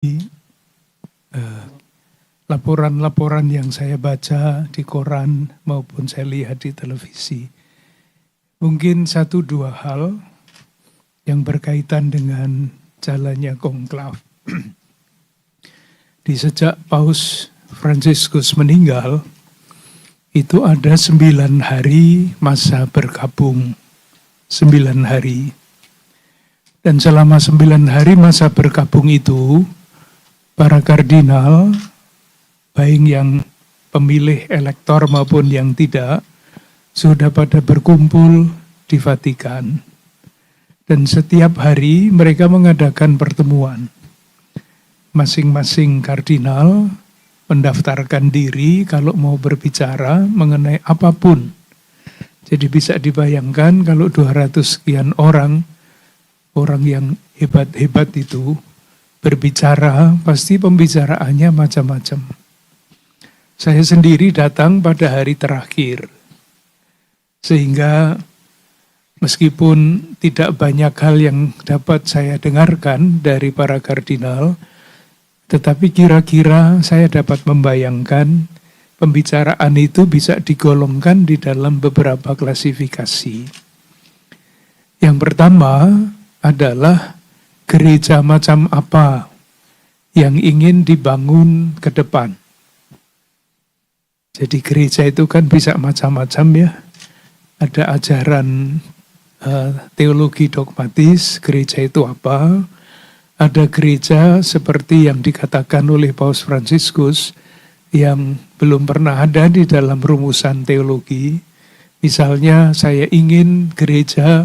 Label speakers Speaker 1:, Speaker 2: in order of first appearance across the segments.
Speaker 1: eh, laporan-laporan yang saya baca di koran maupun saya lihat di televisi. Mungkin satu dua hal yang berkaitan dengan jalannya konklav. Di sejak Paus Fransiskus meninggal, itu ada 9 hari masa berkabung. 9 hari. Dan selama 9 hari masa berkabung itu, para kardinal, baik yang pemilih elektor maupun yang tidak, sudah pada berkumpul di Vatikan. Dan setiap hari mereka mengadakan pertemuan. Masing-masing kardinal mendaftarkan diri kalau mau berbicara mengenai apapun. Jadi bisa dibayangkan kalau 200 sekian orang yang hebat-hebat itu berbicara, pasti pembicaraannya macam-macam. Saya sendiri datang pada hari terakhir. Sehingga meskipun tidak banyak hal yang dapat saya dengarkan dari para kardinal, tetapi kira-kira saya dapat membayangkan pembicaraan itu bisa digolongkan di dalam beberapa klasifikasi. Yang pertama adalah gereja macam apa yang ingin dibangun ke depan. Jadi gereja itu kan bisa macam-macam ya. Ada ajaran teologi dogmatis, gereja itu apa? Ada gereja seperti yang dikatakan oleh Paus Fransiskus yang belum pernah ada di dalam rumusan teologi. Misalnya saya ingin gereja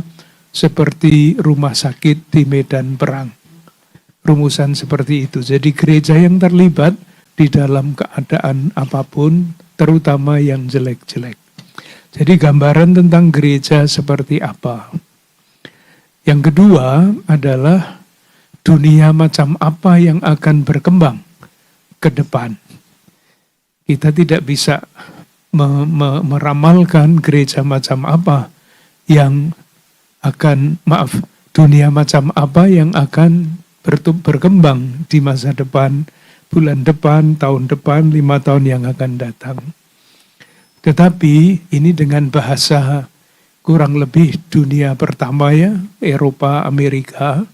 Speaker 1: seperti rumah sakit di medan perang. Rumusan seperti itu. Jadi gereja yang terlibat di dalam keadaan apapun, terutama yang jelek-jelek. Jadi gambaran tentang gereja seperti apa. Yang kedua adalah dunia macam apa yang akan berkembang ke depan. Kita tidak bisa meramalkan gereja macam apa yang akan, dunia macam apa yang akan berkembang di masa depan, bulan depan, tahun depan, 5 tahun yang akan datang. Tetapi ini dengan bahasa kurang lebih dunia pertama ya, Eropa, Amerika,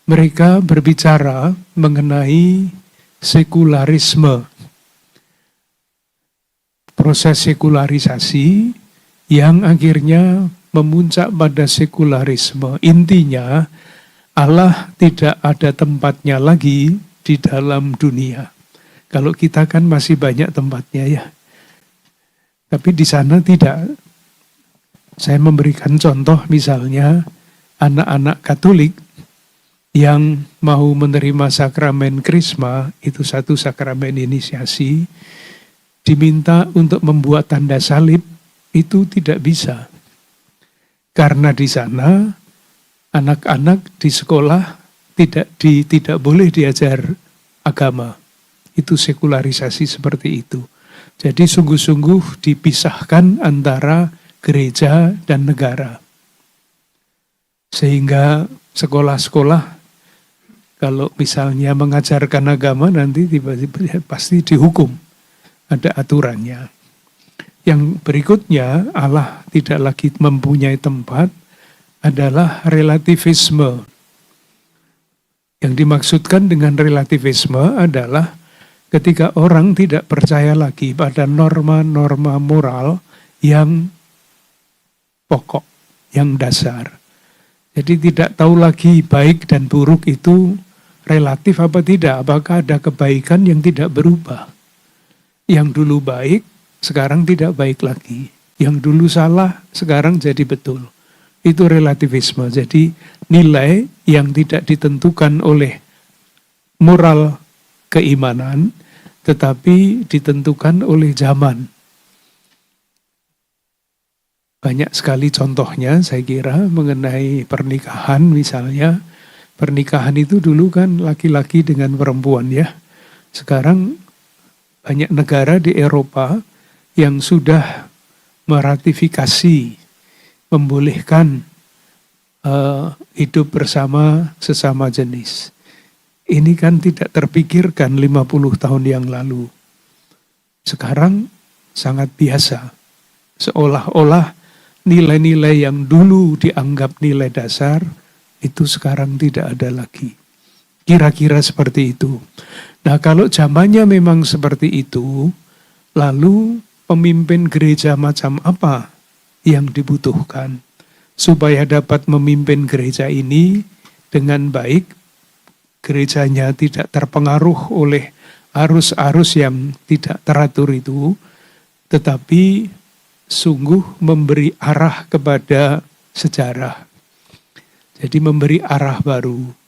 Speaker 1: mereka berbicara mengenai sekularisme. Proses sekularisasi yang akhirnya memuncak pada sekularisme. Intinya Allah tidak ada tempatnya lagi di dalam dunia. Kalau kita kan masih banyak tempatnya ya. Tapi di sana tidak. Saya memberikan contoh misalnya anak-anak Katolik yang mau menerima sakramen Krisma, itu satu sakramen inisiasi, diminta untuk membuat tanda salib, itu tidak bisa. Karena di sana anak-anak di sekolah tidak boleh diajar agama. Itu sekularisasi seperti itu. Jadi sungguh-sungguh dipisahkan antara gereja dan negara. Sehingga sekolah-sekolah kalau misalnya mengajarkan agama nanti tiba-tiba pasti dihukum. Ada aturannya. Yang berikutnya Allah tidak lagi mempunyai tempat adalah relativisme. Yang dimaksudkan dengan relativisme adalah ketika orang tidak percaya lagi pada norma-norma moral yang pokok, yang dasar. Jadi tidak tahu lagi baik dan buruk itu relatif apa tidak, apakah ada kebaikan yang tidak berubah. Yang dulu baik, sekarang tidak baik lagi. Yang dulu salah, sekarang jadi betul. Itu relativisme. Jadi nilai yang tidak ditentukan oleh moral keimanan, tetapi ditentukan oleh zaman. Banyak sekali contohnya saya kira mengenai pernikahan misalnya. Pernikahan itu dulu kan laki-laki dengan perempuan ya. Sekarang banyak negara di Eropa yang sudah meratifikasi, membolehkan hidup bersama sesama jenis. ini kan tidak terpikirkan 50 tahun yang lalu. Sekarang sangat biasa. Seolah-olah nilai-nilai yang dulu dianggap nilai dasar, itu sekarang tidak ada lagi. Kira-kira seperti itu. Nah, kalau zamannya memang seperti itu, lalu pemimpin gereja macam apa yang dibutuhkan supaya dapat memimpin gereja ini dengan baik, gerejanya tidak terpengaruh oleh arus-arus yang tidak teratur itu, tetapi sungguh memberi arah kepada sejarah. Jadi memberi arah baru.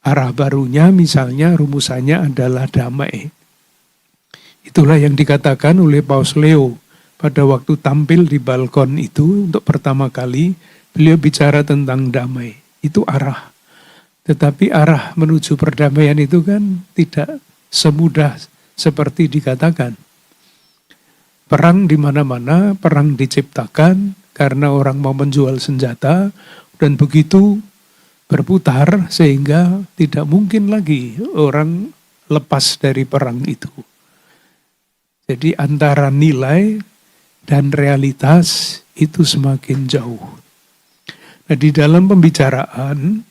Speaker 1: Arah barunya misalnya rumusannya adalah damai. Itulah yang dikatakan oleh Paus Leo pada waktu tampil di balkon itu untuk pertama kali beliau bicara tentang damai. Itu arah. Tetapi arah menuju perdamaian itu kan tidak semudah seperti dikatakan. Perang di mana-mana, perang diciptakan karena orang mau menjual senjata dan begitu berputar sehingga tidak mungkin lagi orang lepas dari perang itu. Jadi antara nilai dan realitas itu semakin jauh. Nah, di dalam pembicaraan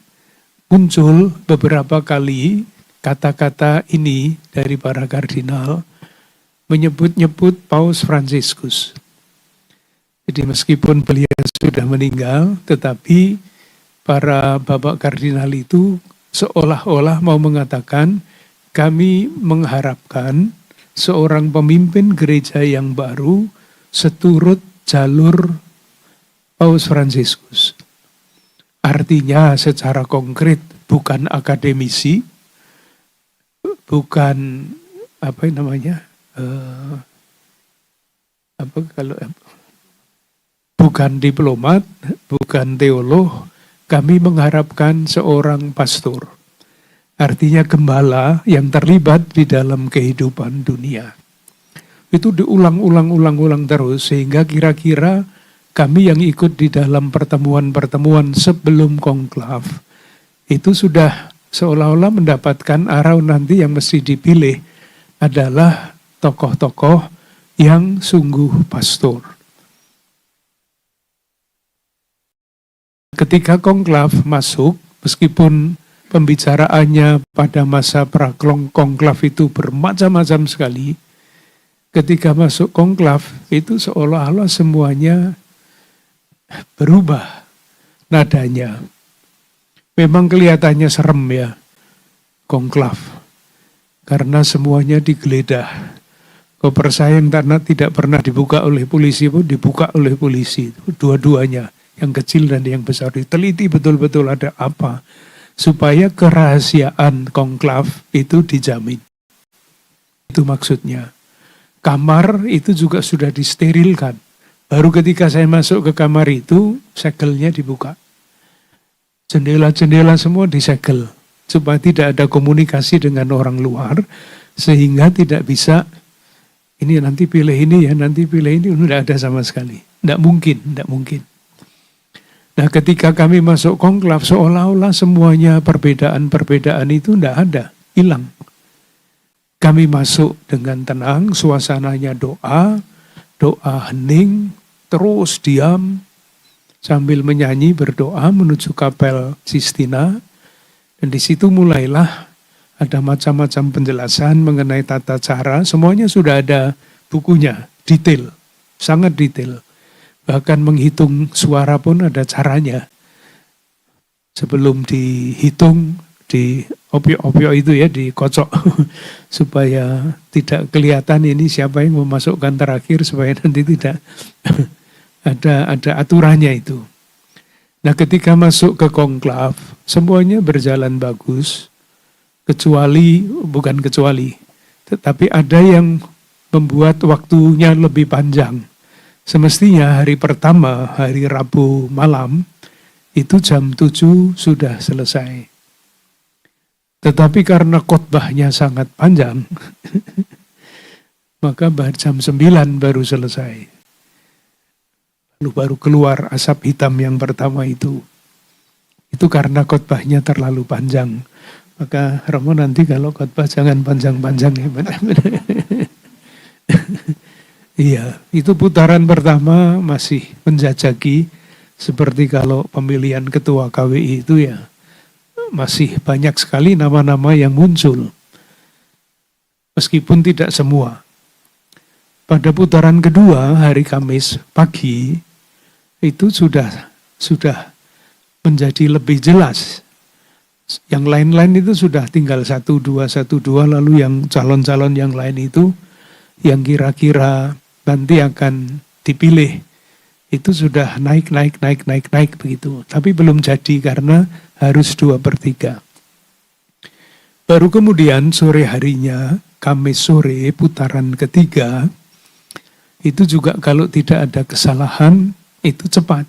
Speaker 1: muncul beberapa kali kata-kata ini dari para kardinal menyebut-nyebut Paus Fransiskus. Jadi meskipun beliau sudah meninggal, tetapi para bapak kardinal itu seolah-olah mau mengatakan, kami mengharapkan seorang pemimpin gereja yang baru seturut jalur Paus Fransiskus. Artinya secara konkret bukan akademisi, bukan bukan diplomat, bukan teolog. Kami mengharapkan seorang pastor, artinya gembala yang terlibat di dalam kehidupan dunia. Itu diulang-ulang terus sehingga kira-kira kami yang ikut di dalam pertemuan-pertemuan sebelum konklav itu sudah seolah-olah mendapatkan arah nanti yang mesti dipilih adalah tokoh-tokoh yang sungguh pastor. Ketika konklav masuk, meskipun pembicaraannya pada masa pra-konklav itu bermacam-macam sekali, ketika masuk konklav itu seolah-olah semuanya berubah nadanya. Memang kelihatannya serem ya, konklav, karena semuanya digeledah. Koper saya yang tidak pernah dibuka oleh polisi pun dibuka oleh polisi, dua-duanya. Yang kecil dan yang besar diteliti betul-betul ada apa supaya kerahasiaan konklav itu dijamin. Itu maksudnya. Kamar itu juga sudah disterilkan. Baru ketika saya masuk ke kamar itu, segelnya dibuka. Jendela-jendela semua disegel supaya tidak ada komunikasi dengan orang luar sehingga tidak bisa ini nanti pilih ini ya, nanti pilih ini, tidak ada sama sekali. Tidak mungkin. Nah, ketika kami masuk konklav, seolah-olah semuanya perbedaan-perbedaan itu tidak ada, hilang. Kami masuk dengan tenang, suasananya doa hening, terus diam, sambil menyanyi berdoa menuju kapel Sistina. Dan di situ mulailah ada macam-macam penjelasan mengenai tata cara, semuanya sudah ada bukunya, detail, sangat detail. Bahkan menghitung suara pun ada caranya. Sebelum dihitung, di opio itu ya, dikocok. Supaya tidak kelihatan ini siapa yang memasukkan terakhir, supaya nanti tidak ada aturannya itu. Nah, ketika masuk ke konklav, semuanya berjalan bagus. Tetapi ada yang membuat waktunya lebih panjang. Semestinya hari pertama, hari Rabu malam, itu jam 7 sudah selesai. Tetapi karena khotbahnya sangat panjang, maka jam 9 baru selesai. Lalu baru keluar asap hitam yang pertama itu. Itu karena khotbahnya terlalu panjang. Maka Romo nanti kalau khotbah jangan panjang-panjang ya. Iya, itu putaran pertama masih menjajaki, seperti kalau pemilihan ketua KWI itu ya masih banyak sekali nama-nama yang muncul. Meskipun tidak semua. Pada putaran kedua hari Kamis pagi itu sudah menjadi lebih jelas. Yang lain-lain itu sudah tinggal 1-2 lalu yang calon-calon yang lain itu yang kira-kira nanti akan dipilih itu sudah naik begitu. Tapi belum jadi karena harus 2/3. Baru kemudian sore harinya, Kamis sore putaran ketiga, itu juga kalau tidak ada kesalahan itu cepat.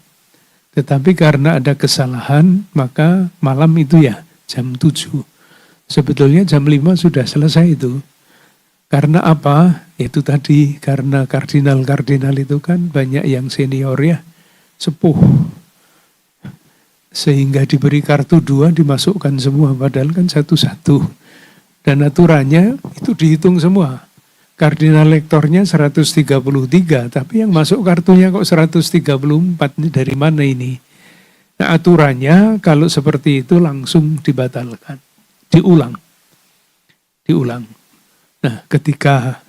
Speaker 1: Tetapi karena ada kesalahan maka malam itu ya jam 7. Sebetulnya jam 5 sudah selesai itu. Karena apa? Itu tadi karena kardinal-kardinal itu kan banyak yang senior ya, sepuh. Sehingga diberi kartu 2 dimasukkan semua, padahal kan 1-1. Dan aturannya itu dihitung semua. Kardinal lektornya 133, tapi yang masuk kartunya kok 134, ini dari mana ini? Nah aturannya kalau seperti itu langsung dibatalkan, diulang. Nah ketika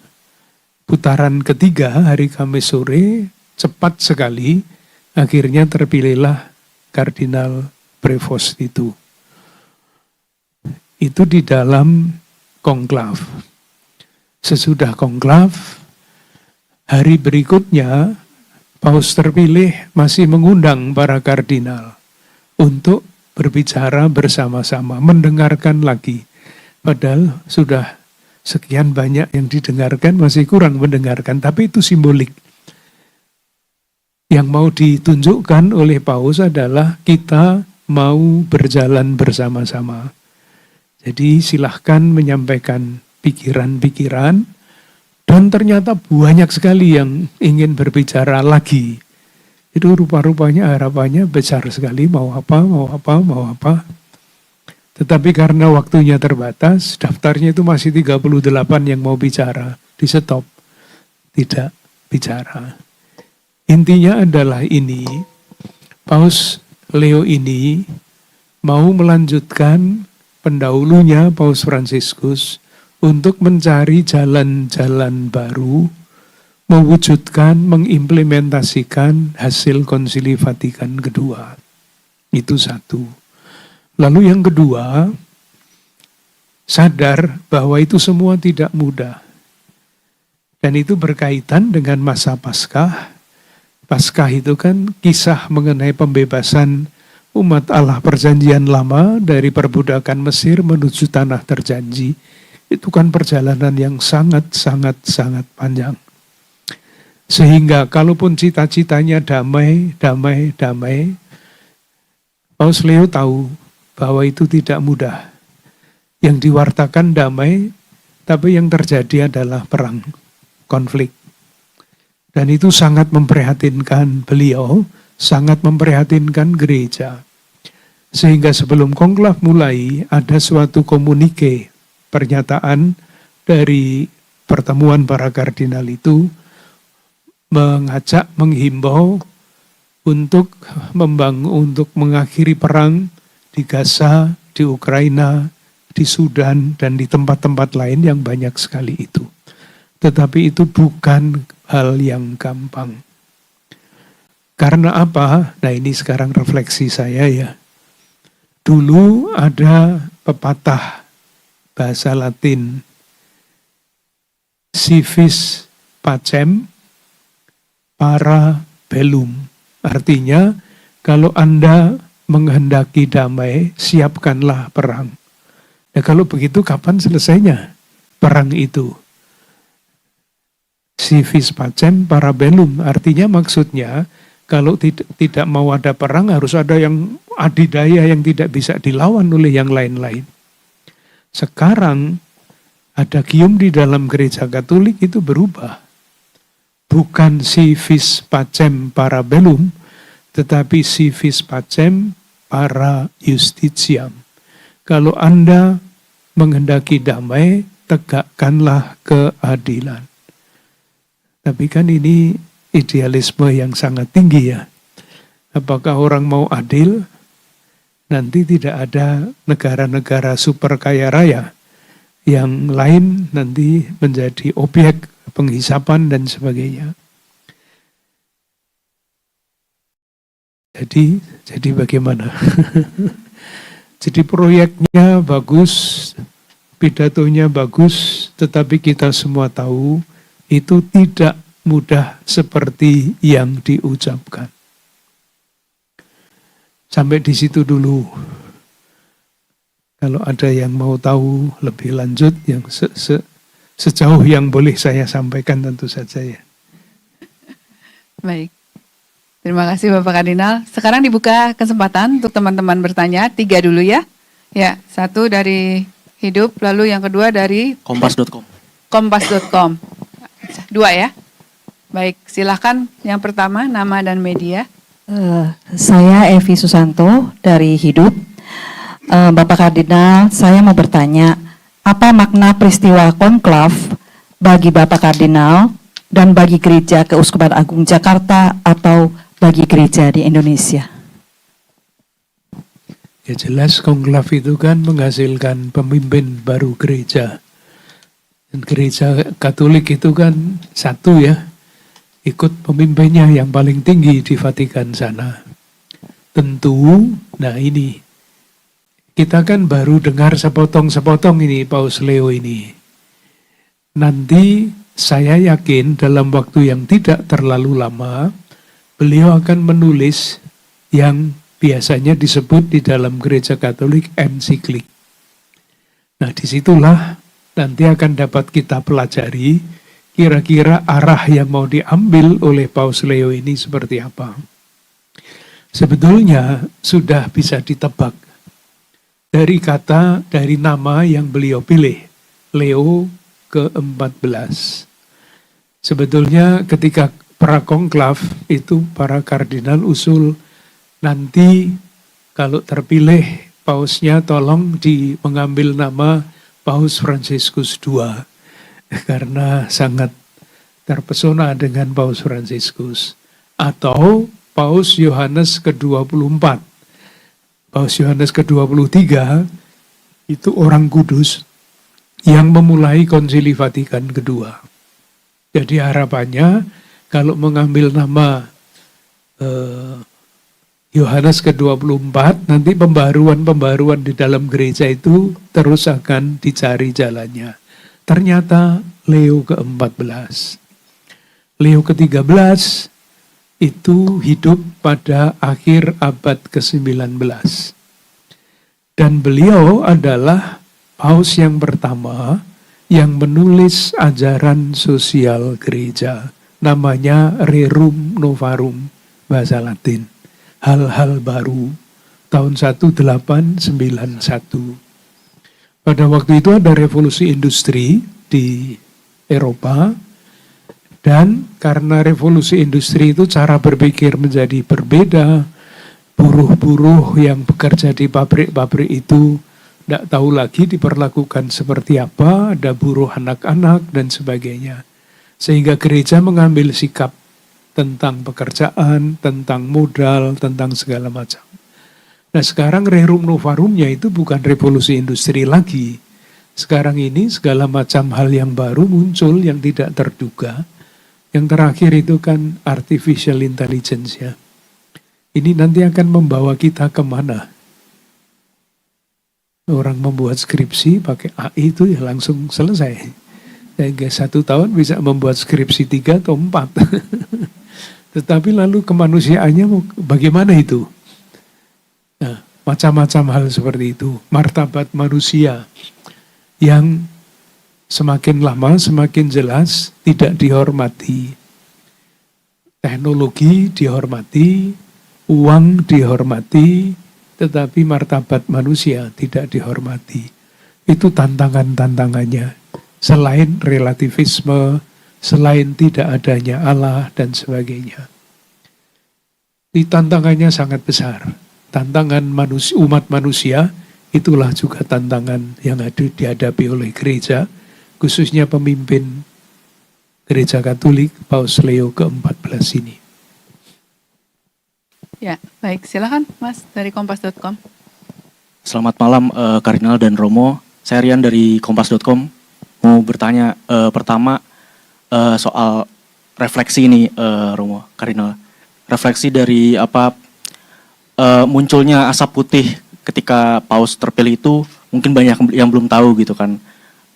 Speaker 1: putaran ketiga hari Kamis sore, cepat sekali akhirnya terpilihlah Kardinal Prevost itu. Itu di dalam konklav. Sesudah konklav, hari berikutnya Paus terpilih masih mengundang para kardinal untuk berbicara bersama-sama, mendengarkan lagi. Padahal sudah sekian banyak yang didengarkan, masih kurang mendengarkan, tapi itu simbolik. Yang mau ditunjukkan oleh Paus adalah kita mau berjalan bersama-sama. Jadi silahkan menyampaikan pikiran-pikiran, dan ternyata banyak sekali yang ingin berbicara lagi. Itu rupa-rupanya harapannya besar sekali, mau apa. Tetapi karena waktunya terbatas, daftarnya itu masih 38 yang mau bicara, di stop, tidak bicara. Intinya adalah ini, Paus Leo ini mau melanjutkan pendahulunya Paus Fransiskus untuk mencari jalan-jalan baru, mewujudkan, mengimplementasikan hasil Konsili Vatikan kedua. Itu satu. Lalu yang kedua, sadar bahwa itu semua tidak mudah. Dan itu berkaitan dengan masa Paskah. Paskah itu kan kisah mengenai pembebasan umat Allah perjanjian lama dari perbudakan Mesir menuju tanah terjanji. Itu kan perjalanan yang sangat panjang. Sehingga kalaupun cita-citanya damai, Paus Leo tahu bahwa itu tidak mudah. Yang diwartakan damai, tapi yang terjadi adalah perang, konflik. Dan itu sangat memprihatinkan beliau, sangat memprihatinkan gereja. Sehingga sebelum konklav mulai, ada suatu komunike, pernyataan dari pertemuan para kardinal itu, mengajak, menghimbau untuk mengakhiri perang di Gaza, di Ukraina, di Sudan, dan di tempat-tempat lain yang banyak sekali itu. Tetapi itu bukan hal yang gampang. Karena apa? Nah ini sekarang refleksi saya ya. Dulu ada pepatah bahasa Latin, si vis pacem para bellum. Artinya, kalau Anda menghendaki damai, siapkanlah perang. Nah kalau begitu kapan selesainya perang itu? Si vis pacem para bellum, artinya maksudnya kalau tidak mau ada perang harus ada yang adidaya yang tidak bisa dilawan oleh yang lain-lain. Sekarang ada gium di dalam gereja Katolik itu berubah. Bukan si vis pacem para bellum, tetapi si vis pacem para justitiam. Kalau Anda menghendaki damai, tegakkanlah keadilan. Tapi kan ini idealisme yang sangat tinggi ya. Apakah orang mau adil? Nanti tidak ada negara-negara super kaya raya. Yang lain nanti menjadi objek penghisapan dan sebagainya. Jadi bagaimana? Jadi proyeknya bagus, pidatonya bagus, tetapi kita semua tahu itu tidak mudah seperti yang diucapkan. Sampai di situ dulu. Kalau ada yang mau tahu lebih lanjut, yang sejauh yang boleh saya sampaikan tentu saja ya.
Speaker 2: Baik. Terima kasih Bapak Kardinal. Sekarang dibuka kesempatan untuk teman-teman bertanya. 3 dulu ya. Ya, 1 dari Hidup, lalu yang kedua dari
Speaker 3: Kompas.com.
Speaker 2: Kompas.com. 2 ya. Baik, silakan yang pertama nama dan media.
Speaker 4: Saya Evi Susanto dari Hidup. Bapak Kardinal, saya mau bertanya, apa makna peristiwa konklav bagi Bapak Kardinal dan bagi Gereja Keuskupan Agung Jakarta atau bagi gereja di Indonesia?
Speaker 1: Ya jelas konklav itu kan menghasilkan pemimpin baru gereja. Dan gereja Katolik itu kan satu ya, ikut pemimpinnya yang paling tinggi di Vatikan sana. Tentu, nah ini, kita kan baru dengar sepotong-sepotong ini Paus Leo ini. Nanti saya yakin dalam waktu yang tidak terlalu lama, beliau akan menulis yang biasanya disebut di dalam gereja Katolik ensiklik. Nah disitulah nanti akan dapat kita pelajari kira-kira arah yang mau diambil oleh Paus Leo ini seperti apa. Sebetulnya sudah bisa ditebak dari kata, dari nama yang beliau pilih, Leo ke-14. Sebetulnya ketika prakonklav itu para kardinal usul nanti kalau terpilih pausnya tolong mengambil nama Paus Fransiskus II karena sangat terpesona dengan Paus Fransiskus, atau Paus Yohanes ke-24. Paus Yohanes ke-23 itu orang kudus yang memulai Konsili Vatikan kedua. Jadi harapannya kalau mengambil nama Yohanes ke-24, nanti pembaruan-pembaruan di dalam gereja itu terus akan dicari jalannya. Ternyata Leo ke-14. Leo ke-13 itu hidup pada akhir abad ke-19. Dan beliau adalah paus yang pertama yang menulis ajaran sosial gereja. Namanya Rerum Novarum, bahasa Latin. Hal-hal baru, tahun 1891. Pada waktu itu ada revolusi industri di Eropa, dan karena revolusi industri itu cara berpikir menjadi berbeda, buruh-buruh yang bekerja di pabrik-pabrik itu tidak tahu lagi diperlakukan seperti apa, ada buruh anak-anak dan sebagainya. Sehingga gereja mengambil sikap tentang pekerjaan, tentang modal, tentang segala macam. Nah sekarang Rerum Novarumnya itu bukan revolusi industri lagi. Sekarang ini segala macam hal yang baru muncul yang tidak terduga. Yang terakhir itu kan artificial intelligence ya. Ini nanti akan membawa kita kemana? Orang membuat skripsi pakai AI itu ya langsung selesai. Sehingga 1 tahun bisa membuat skripsi 3 atau 4. Tetapi lalu kemanusiaannya bagaimana itu? Nah, macam-macam hal seperti itu. Martabat manusia yang semakin lama semakin jelas tidak dihormati. Teknologi dihormati, uang dihormati, tetapi martabat manusia tidak dihormati. Itu tantangan-tantangannya. Selain relativisme, selain tidak adanya Allah dan sebagainya. Tantangannya sangat besar. Tantangan umat manusia itulah juga tantangan yang dihadapi oleh gereja, khususnya pemimpin Gereja Katolik Paus Leo ke-14 ini.
Speaker 2: Ya, baik. Silakan Mas dari kompas.com.
Speaker 3: Selamat malam Kardinal dan Romo. Saya Rian dari kompas.com. Mau bertanya pertama soal refleksi ini Romo, Kardinal. Refleksi dari munculnya asap putih ketika Paus terpilih itu mungkin banyak yang belum tahu gitu kan.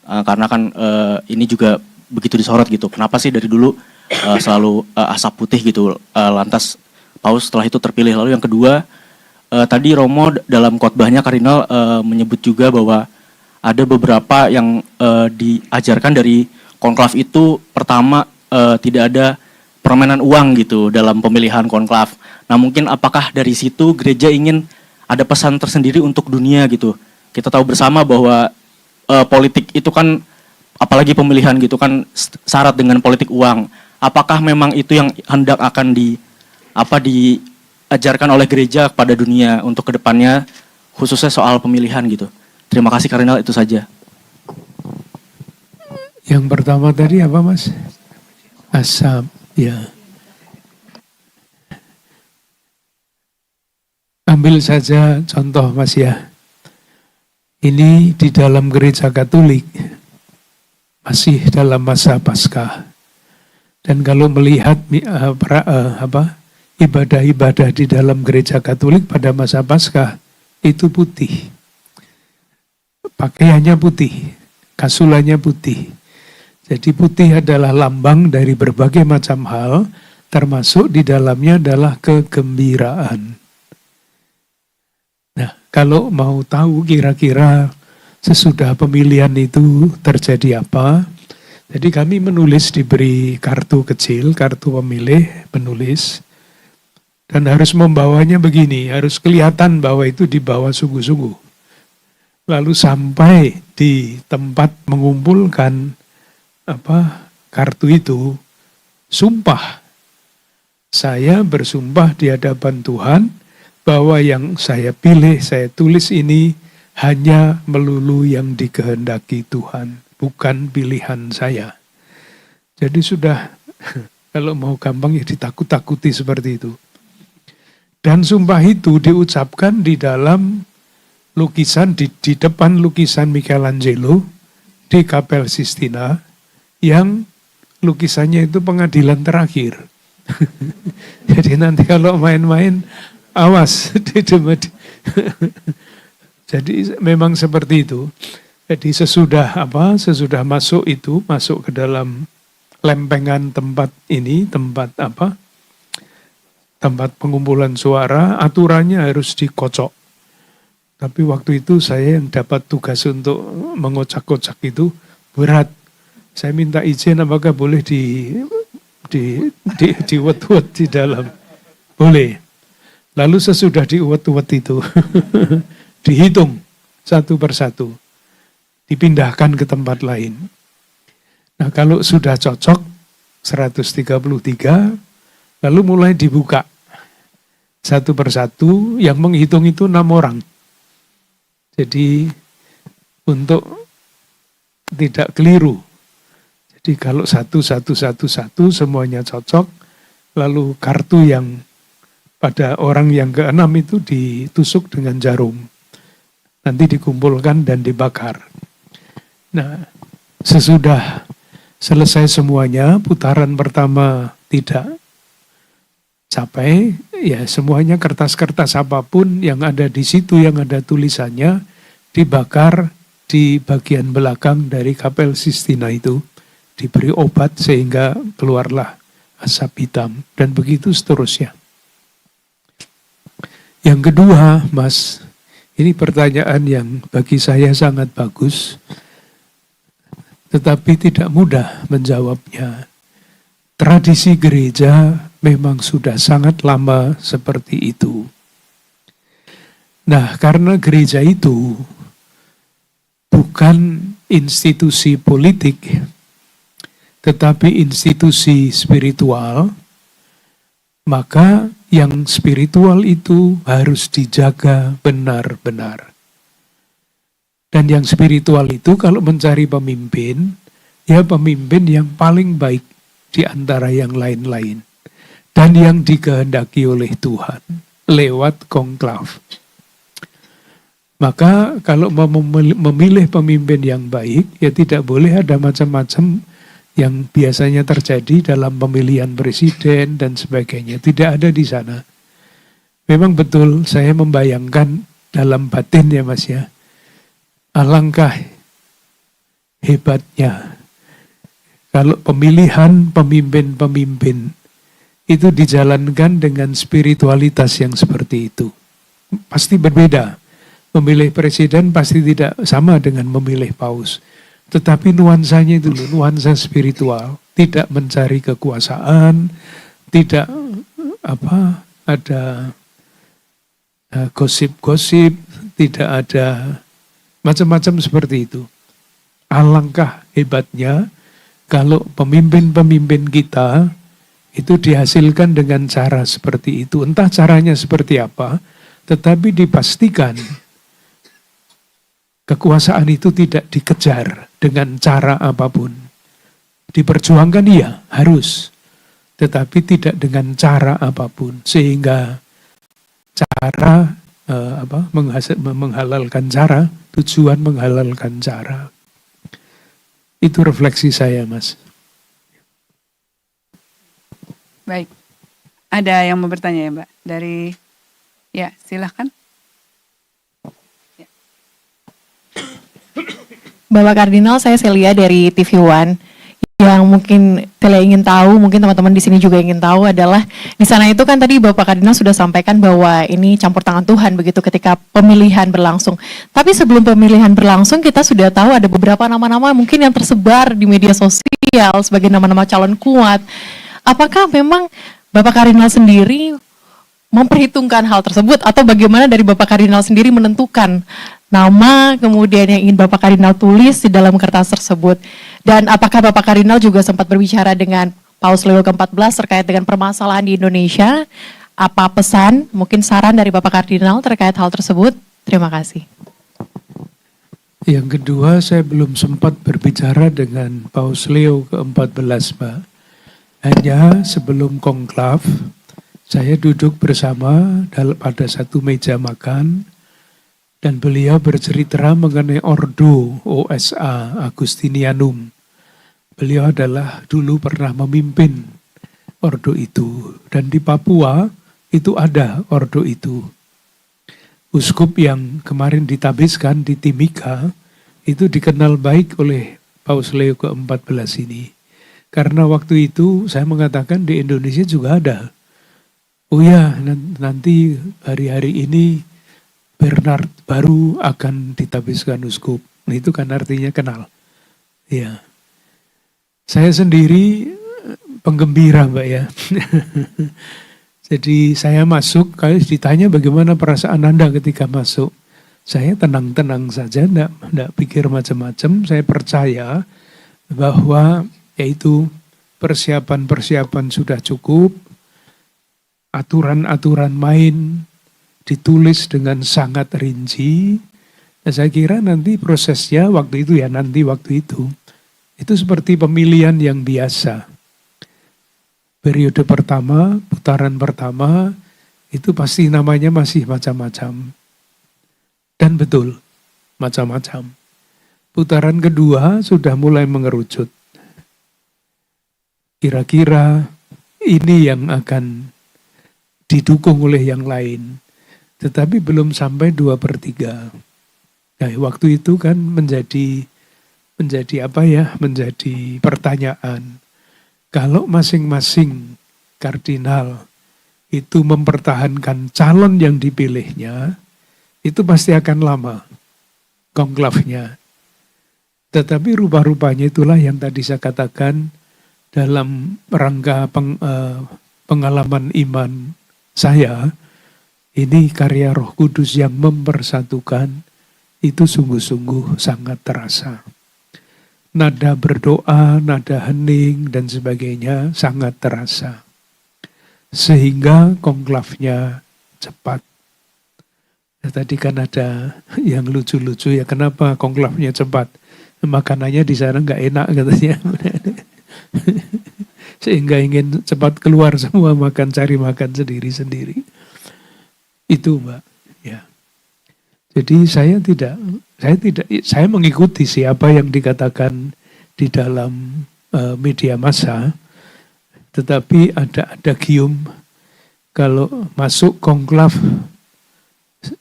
Speaker 3: Karena kan ini juga begitu disorot gitu. Kenapa sih dari dulu selalu asap putih gitu, lantas Paus setelah itu terpilih. Lalu yang kedua, tadi Romo dalam khotbahnya Kardinal menyebut juga bahwa ada beberapa yang diajarkan dari konklav itu. Pertama, tidak ada permainan uang gitu dalam pemilihan konklav. Nah mungkin apakah dari situ gereja ingin ada pesan tersendiri untuk dunia gitu. Kita tahu bersama bahwa politik itu kan, apalagi pemilihan gitu kan, syarat dengan politik uang. Apakah memang itu yang hendak akan diajarkan oleh gereja kepada dunia untuk kedepannya, khususnya soal pemilihan gitu. Terima kasih Kardinal, itu saja.
Speaker 1: Yang pertama tadi apa Mas? Asap, ya. Ambil saja contoh Mas ya. Ini di dalam Gereja Katolik masih dalam masa Paskah. Dan kalau melihat ibadah-ibadah di dalam Gereja Katolik pada masa Paskah itu putih. Pakaiannya putih, kasulannya putih. Jadi putih adalah lambang dari berbagai macam hal, termasuk di dalamnya adalah kegembiraan. Nah, kalau mau tahu kira-kira sesudah pemilihan itu terjadi apa, jadi kami diberi kartu kecil, kartu pemilih, menulis. Dan harus membawanya begini, harus kelihatan bahwa itu dibawa sungguh-sungguh. Lalu sampai di tempat mengumpulkan kartu itu, sumpah. Saya bersumpah di hadapan Tuhan bahwa yang saya pilih, saya tulis ini hanya melulu yang dikehendaki Tuhan, bukan pilihan saya. Jadi sudah, kalau mau gampang ya ditakut-takuti seperti itu. Dan sumpah itu diucapkan di dalam lukisan, di depan lukisan Michelangelo di Kapel Sistina, yang lukisannya itu pengadilan terakhir. Jadi nanti kalau main-main, awas. Jadi memang seperti itu. Jadi sesudah masuk ke dalam lempengan tempat ini, tempat pengumpulan suara, aturannya harus dikocok. Tapi waktu itu saya yang dapat tugas untuk mengocak-kocak itu berat. Saya minta izin apakah boleh diuet-uet di dalam. Boleh. Lalu sesudah diuet-uet itu dihitung satu persatu. Dipindahkan ke tempat lain. Nah kalau sudah cocok 133, lalu mulai dibuka satu persatu, yang menghitung itu 6 orang. Jadi untuk tidak keliru. Jadi kalau satu semuanya cocok, lalu kartu yang pada orang yang ke-6 itu ditusuk dengan jarum. Nanti dikumpulkan dan dibakar. Nah, sesudah selesai semuanya, putaran pertama tidak capai, ya semuanya kertas-kertas apapun yang ada di situ, yang ada tulisannya, dibakar di bagian belakang dari Kapel Sistina itu, diberi obat sehingga keluarlah asap hitam, dan begitu seterusnya. Yang kedua, Mas, ini pertanyaan yang bagi saya sangat bagus, tetapi tidak mudah menjawabnya. Tradisi gereja memang sudah sangat lama seperti itu. Nah, karena gereja itu bukan institusi politik, tetapi institusi spiritual, maka yang spiritual itu harus dijaga benar-benar. Dan yang spiritual itu kalau mencari pemimpin, ya pemimpin yang paling baik di antara yang lain-lain. Dan yang dikehendaki oleh Tuhan lewat konklav. Maka kalau mau memilih pemimpin yang baik, ya tidak boleh ada macam-macam yang biasanya terjadi dalam pemilihan presiden dan sebagainya. Tidak ada di sana. Memang betul saya membayangkan dalam batin ya Mas ya. Alangkah hebatnya kalau pemilihan pemimpin-pemimpin itu dijalankan dengan spiritualitas yang seperti itu. Pasti berbeda. Memilih presiden pasti tidak sama dengan memilih paus. Tetapi nuansanya itu nuansa spiritual. Tidak mencari kekuasaan, tidak ada gosip-gosip, tidak ada macam-macam seperti itu. Alangkah hebatnya kalau pemimpin-pemimpin kita itu dihasilkan dengan cara seperti itu. Entah caranya seperti apa, tetapi dipastikan kekuasaan itu tidak dikejar dengan cara apapun. Diperjuangkan iya, harus. Tetapi tidak dengan cara apapun. Sehingga cara menghalalkan cara, tujuan menghalalkan cara. Itu refleksi saya, Mas.
Speaker 2: Baik. Ada yang mau bertanya ya, Mbak? Ya, silahkan.
Speaker 5: Bapak Kardinal, saya Celia dari TV One. Yang mungkin Celia ingin tahu, mungkin teman-teman di sini juga ingin tahu adalah di sana itu kan tadi Bapak Kardinal sudah sampaikan bahwa ini campur tangan Tuhan begitu ketika pemilihan berlangsung. Tapi sebelum pemilihan berlangsung kita sudah tahu ada beberapa nama-nama mungkin yang tersebar di media sosial sebagai nama-nama calon kuat. Apakah memang Bapak Kardinal sendiri memperhitungkan hal tersebut atau bagaimana dari Bapak Kardinal sendiri menentukan nama kemudian yang ingin Bapak Kardinal tulis di dalam kertas tersebut? Dan apakah Bapak Kardinal juga sempat berbicara dengan Paus Leo ke-14 terkait dengan permasalahan di Indonesia? Apa pesan, mungkin saran dari Bapak Kardinal terkait hal tersebut? Terima kasih.
Speaker 1: Yang kedua, saya belum sempat berbicara dengan Paus Leo ke-14, Pak. Hanya sebelum konklav, saya duduk bersama pada satu meja makan, dan beliau bercerita mengenai Ordo OSA Agustinianum. Beliau adalah dulu pernah memimpin Ordo itu. Dan di Papua itu ada Ordo itu. Uskup yang kemarin ditabiskan di Timika itu dikenal baik oleh Paus Leo ke-14 ini. Karena waktu itu saya mengatakan di Indonesia juga ada. Oh ya, nanti hari-hari ini Bernard baru akan ditabiskan uskup. Nah, itu kan artinya kenal. Ya. Saya sendiri penggembira, Mbak ya. Jadi saya masuk, kalau ditanya bagaimana perasaan Anda ketika masuk. Saya tenang-tenang saja, enggak pikir macam-macam. Saya percaya bahwa yaitu persiapan-persiapan sudah cukup, aturan-aturan main ditulis dengan sangat rinci. Dan saya kira nanti prosesnya waktu itu itu seperti pemilihan yang biasa. Periode pertama, putaran pertama, itu pasti namanya masih macam-macam. Dan betul, macam-macam. Putaran kedua sudah mulai mengerucut. Kira-kira ini yang akan didukung oleh yang lain. Tetapi belum sampai 2/3. Nah, waktu itu kan menjadi pertanyaan. Kalau masing-masing kardinal itu mempertahankan calon yang dipilihnya, itu pasti akan lama konklavnya. Tetapi rupa-rupanya itulah yang tadi saya katakan dalam rangka pengalaman iman saya, ini karya Roh Kudus yang mempersatukan, itu sungguh-sungguh sangat terasa. Nada berdoa, nada hening, dan sebagainya sangat terasa. Sehingga konklavnya cepat. Nah, tadi kan ada yang lucu-lucu ya, kenapa konklafnya cepat? Makanannya di sana nggak enak katanya. Sehingga ingin cepat keluar semua cari makan sendiri-sendiri. Itu Mbak, ya. Jadi saya mengikuti siapa yang dikatakan di dalam media massa, tetapi ada gium kalau masuk konklav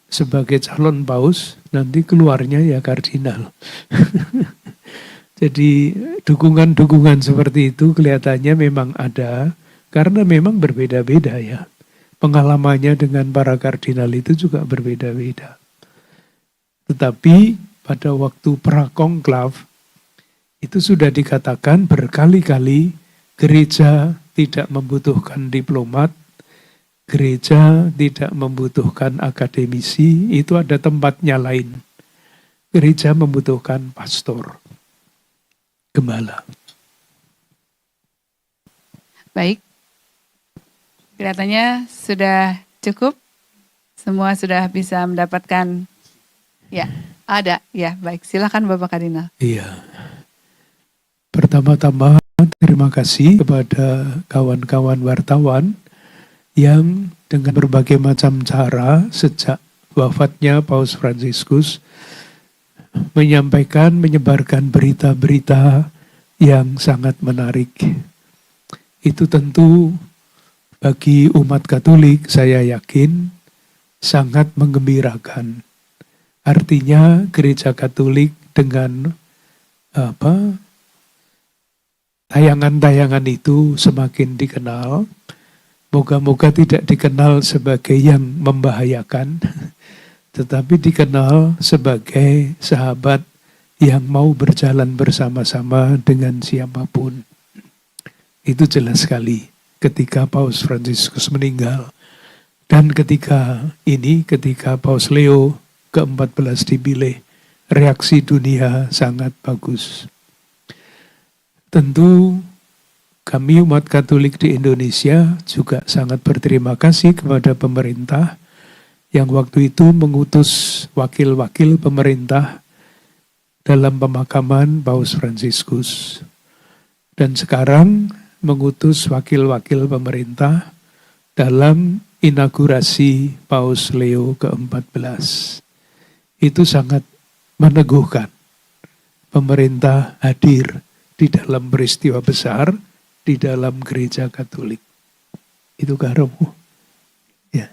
Speaker 1: sebagai calon paus, nanti keluarnya ya kardinal. Jadi dukungan-dukungan seperti itu kelihatannya memang ada, karena memang berbeda-beda ya. Pengalamannya dengan para kardinal itu juga berbeda-beda. Tetapi pada waktu prakonklav, itu sudah dikatakan berkali-kali gereja tidak membutuhkan diplomat, gereja tidak membutuhkan akademisi, itu ada tempatnya lain. Gereja membutuhkan pastor, gembala.
Speaker 2: Baik, kelihatannya sudah cukup. Semua sudah bisa mendapatkan, ya ada, ya baik. Silakan Bapak Kardinal.
Speaker 1: Iya. Pertama-tama terima kasih kepada kawan-kawan wartawan yang dengan berbagai macam cara sejak wafatnya Paus Fransiskus menyebarkan berita-berita yang sangat menarik. Itu tentu bagi umat Katolik saya yakin sangat menggembirakan. Artinya gereja Katolik dengan tayangan-tayangan itu semakin dikenal. Moga-moga tidak dikenal sebagai yang membahayakan, tetapi dikenal sebagai sahabat yang mau berjalan bersama-sama dengan siapapun. Itu jelas sekali ketika Paus Fransiskus meninggal. Dan ketika Paus Leo ke-14 dipilih, reaksi dunia sangat bagus. Tentu kami umat Katolik di Indonesia juga sangat berterima kasih kepada pemerintah yang waktu itu mengutus wakil-wakil pemerintah dalam pemakaman Paus Fransiskus. Dan sekarang mengutus wakil-wakil pemerintah dalam inaugurasi Paus Leo ke-14. Itu sangat meneguhkan. Pemerintah hadir di dalam peristiwa besar di dalam gereja Katolik. Itu Romo. Ya.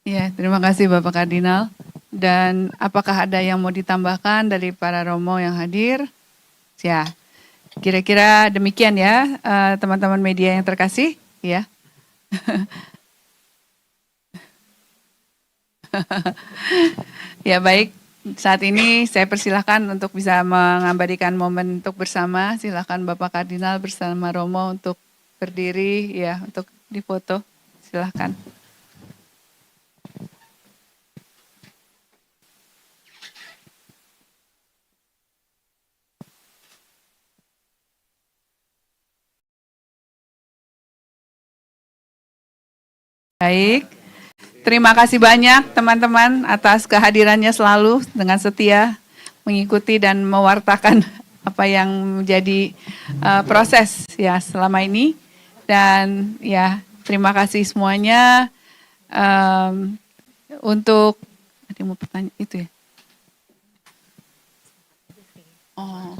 Speaker 2: Ya, terima kasih Bapak Kardinal. Dan apakah ada yang mau ditambahkan dari para Romo yang hadir? Ya, kira-kira demikian ya, teman-teman media yang terkasih. Ya. Ya baik, saat ini saya persilahkan untuk bisa mengabadikan momen untuk bersama. Silakan Bapak Kardinal bersama Romo untuk berdiri ya, untuk difoto. Silakan. Baik, terima kasih banyak teman-teman atas kehadirannya selalu dengan setia mengikuti dan mewartakan apa yang menjadi proses ya selama ini. Dan ya terima kasih semuanya untuk ada yang mau bertanya itu ya. Oh.